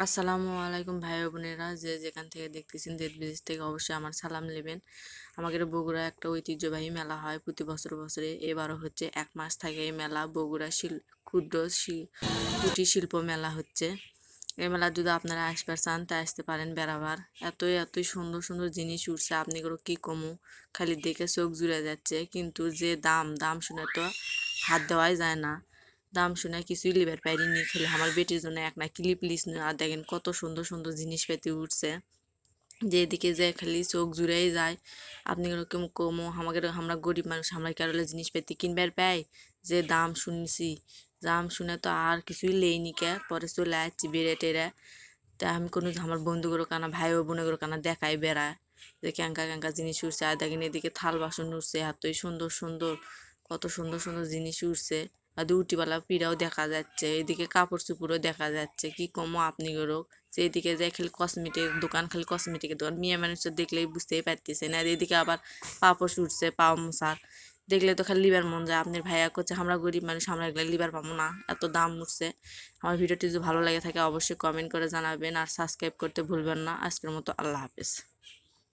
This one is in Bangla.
আসসালামু আলাইকুম ভাই ও বোনেরা, যে যেখান থেকে দেখতেছেন দেশ বিদেশ থেকে অবশ্যই আমার সালাম নেবেন। আমাদের বগুড়া একটা ঐতিহ্যবাহী মেলা হয় প্রতি বছরে। এবারও হচ্ছে 1 মাস থাকে এই মেলা। বগুড়া ক্ষুদ্র কুটির শিল্প মেলা হচ্ছে। এই মেলা যদি আপনারা আসবার চান তা আসতে পারেন বেড়াবার। এতই সুন্দর সুন্দর জিনিস উঠছে, আপনি কি কমু, খালি দেখে চোখ জুড়ে যাচ্ছে। কিন্তু যে দাম শুনে তো হাত দেওয়াই যায় না। দাম শুনে কিছুই লিবার পাইনি, খেলে আমার বেটির জন্য এক না ক্লিপ লিস আর দেখেন কত সুন্দর সুন্দর জিনিসপাতি উঠছে, যেদিকে যে খালি চোখ জুড়েই যায়। আপনি কেমন কমো আমাদের, আমরা গরিব মানুষ, আমরা কেরলে জিনিসপাতি কিনবার পাই। যে দাম শুনছি, দাম শুনে তো আর কিছুই লেইনি কে, পরে চলে আসছি বেড়ে টেরে। তা আমি কোনো আমার বন্ধুগুলো কানা ভাই ও বোনেগুলো কানা দেখাই বেড়ায় যে ক্যাঙ্কা ক্যাঙ্কা জিনিস উঠছে। আর দেখেন এদিকে থাল বাসন উঠছে, এতই সুন্দর সুন্দর, কত সুন্দর সুন্দর জিনিস উঠছে। আর উটিওয়ালা পিড়াও দেখা যাচ্ছে, এদিকে কাপড় চুপড়ও দেখা যাচ্ছে। কি কমো আপনি গরো, যে এদিকে যাই খালি কসমেটিক দোকান, খালি কসমেটিকের দোকান। মেয়ে মানুষের দেখলেই বুঝতেই পারতেছেন। আর এদিকে আবার পাপড় উঠছে, পাও মশার দেখলে তো খালি লিবার মন যায়। আপনার ভাইয়া করছে আমরা গরিব মানুষ, আমরা এগুলো লিবার পাবো না, এত দাম উঠছে। আমার ভিডিওটি যদি ভালো লাগে থাকে অবশ্যই কমেন্ট করে জানাবেন, আর সাবস্ক্রাইব করতে ভুলবেন না। আজকের মতো আল্লাহ হাফেজ।